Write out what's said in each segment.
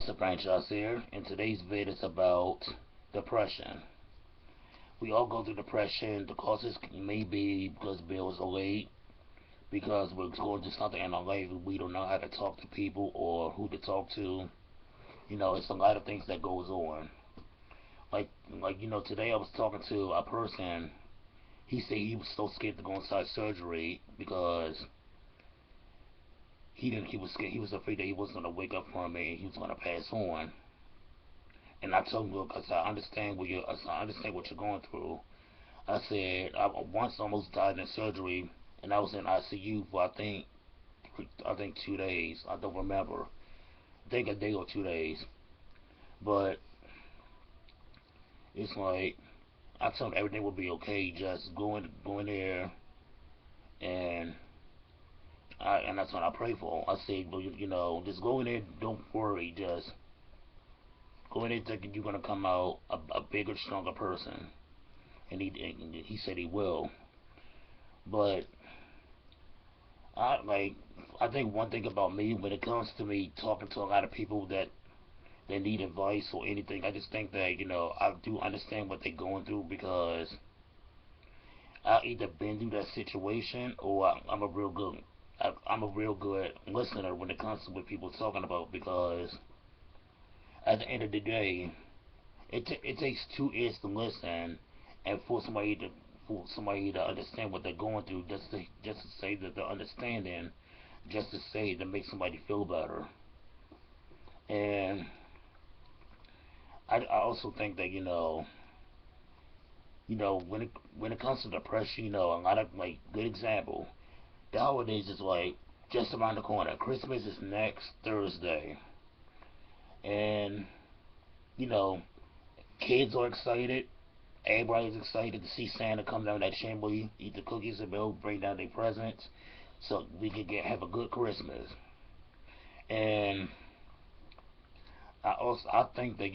Mr. Franchise here, and today's vid is about depression. We all go through depression. The causes may be because bills are late, because we're going through something in our life and we don't know how to talk to people or who to talk to. It's a lot of things that goes on. Today I was talking to a person. He said he was so scared to go inside surgery because he didn't. He was scared. He was afraid that he wasn't gonna wake up from it and he was gonna pass on. And I told him, look, I understand what you're going through. I said I once almost died in surgery, and I was in ICU for I think 2 days. I don't remember. I think a day or 2 days. But it's like I told him everything will be okay. Just go in there, and that's what I pray for. I said, well, just go in there. Don't worry. Just go in there thinking you're gonna come out a bigger, stronger person. And he said he will. But I like I think one thing about me when it comes to me talking to a lot of people that they need advice or anything, I just think that I do understand what they're going through because I either been through that situation or I'm a real good listener when it comes to what people talking about because at the end of the day, it takes 2 ears to listen and for somebody to understand what they're going through just to say that they're understanding, just to say to make somebody feel better. And I also think that when it comes to depression, a lot of like good example. The holidays is like just around the corner. Christmas is next Thursday, and you know kids are excited. Everybody's excited to see Santa come down that chimney, eat the cookies and milk, bring down their presents, so we can have a good Christmas. And I think that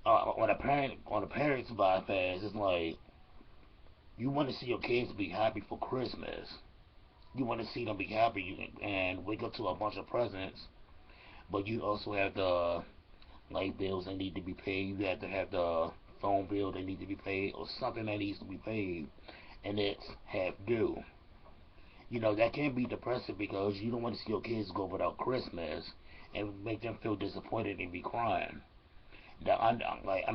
on a parent's bypass, it's like you want to see your kids be happy for Christmas. You want to see them be happy and wake up to a bunch of presents, but you also have the light bills that need to be paid. You have to have the phone bill that need to be paid, or something that needs to be paid, and it's half due. That can be depressing because you don't want to see your kids go without Christmas and make them feel disappointed and be crying. Now, I'm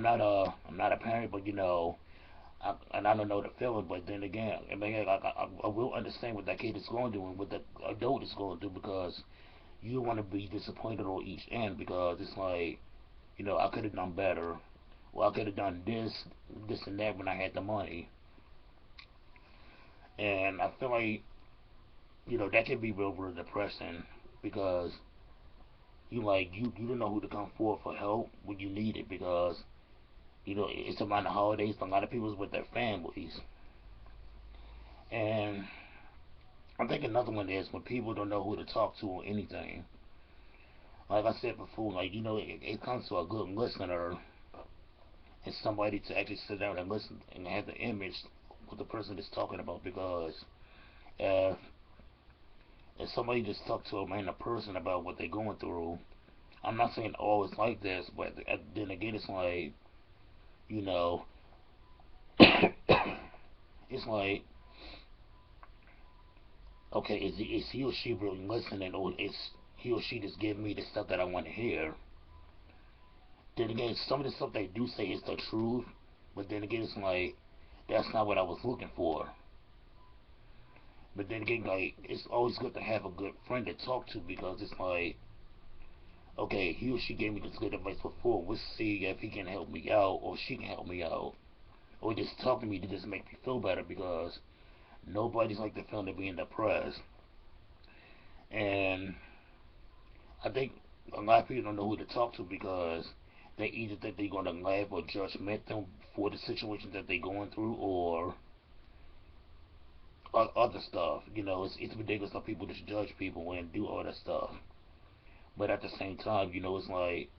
not a parent, but and I don't know the feeling. But then again, I mean, I will understand what that kid is going through and what the adult is going through because you don't want to be disappointed on each end because it's like I could have done better. Well, I could have done this, and that when I had the money. And I feel like that can be real depressing because you don't know who to come for help when you need it because it's around the holidays. A lot of people's with their families, and I think another one is when people don't know who to talk to or anything. Like I said before, it comes to a good listener and somebody to actually sit down and listen and have the image what the person is talking about because if if somebody just talk to a random person about what they're going through, I'm not saying always like this, but then again, it's like you know, it's like okay, is he or she really listening, or is he or she just giving me the stuff that I want to hear? Then again, some of the stuff they do say is the truth, but then again, it's like that's not what I was looking for. But then again, like it's always good to have a good friend to talk to because it's like, okay, he or she gave me this good advice before. Let's see if he can help me out or she can help me out, or just talk to me to just make me feel better because nobody's like the feeling of being depressed. And I think a lot of people don't know who to talk to because they either think they're going to laugh or judgment them for the situation that they're going through or other stuff. It's ridiculous how people just judge people and do all that stuff. But at the same time, it's like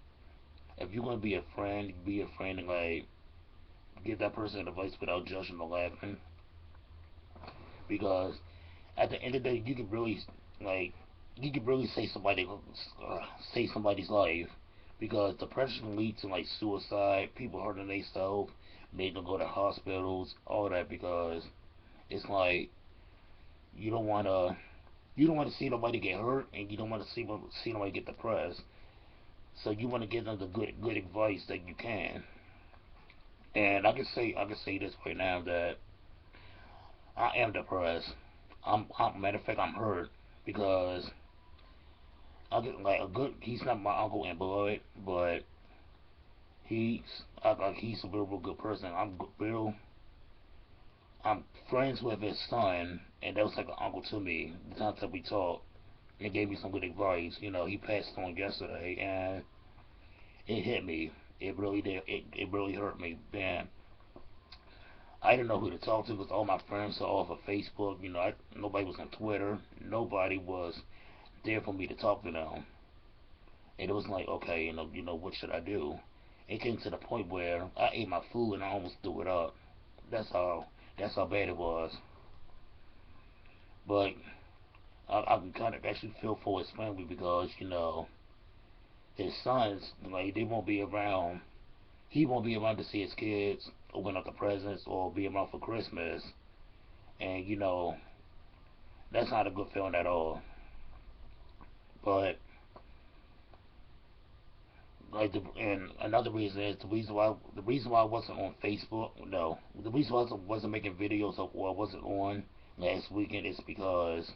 if you're gonna be a friend and like give that person advice without judging or laughing. Because at the end of the day, you can really like you could really save somebody's life, because depression can lead to like suicide, people hurting themselves, making them go to hospitals, all that, because it's like you don't want to you don't want to see nobody get hurt, and you don't want to see nobody get depressed. So you want to give them the good advice that you can. And I can say this right now that I am depressed. Matter of fact, I'm hurt because I get like a good. He's not my uncle in blood, but he's a real good person. I'm friends with his son, and that was like an uncle to me. The times that we talked, and gave me some good advice. He passed on yesterday, and it hit me. It really did. It really hurt me. Man, I didn't know who to talk to because all my friends are off of Facebook. Nobody was on Twitter. Nobody was there for me to talk to them. And it was like, okay, what should I do? It came to the point where I ate my food and I almost threw it up. That's how that's how bad it was. But I can kind of actually feel for his family because his sons, like, they won't be around. He won't be around to see his kids open up the presents or be around for Christmas. And that's not a good feeling at all. But and another reason is the reason why I wasn't on Facebook. No, the reason why I wasn't making videos or I wasn't on last weekend is because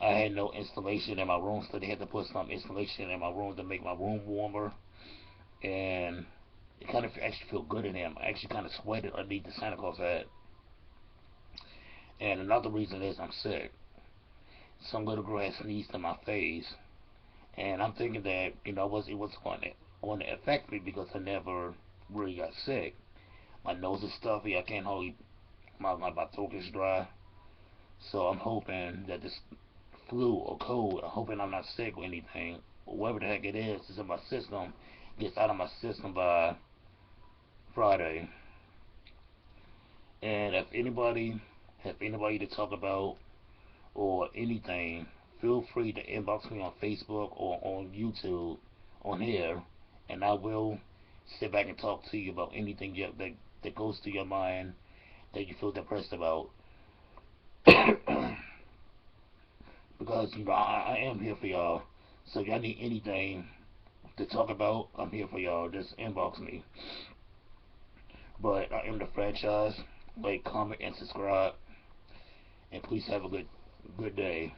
I had no installation in my room, so they had to put some installation in my room to make my room warmer. And it kind of actually feel good in there. I actually kind of sweated underneath the Santa Claus hat. And another reason is I'm sick. Some little girl had sneezed in my face, and I'm thinking that it was going to affect me because I never really got sick. My nose is stuffy. I can't hold my throat is dry. So I'm hoping that this flu or cold, I'm hoping I'm not sick or anything. Whatever the heck it is in my system, gets out of my system by Friday. And if anybody have anybody to talk about or anything, feel free to inbox me on Facebook or on YouTube on here, and I will sit back and talk to you about anything that goes through your mind that you feel depressed about. Because I am here for y'all. So if y'all need anything to talk about, I'm here for y'all. Just inbox me. But I am the franchise. Like, comment, and subscribe. And please have a good day.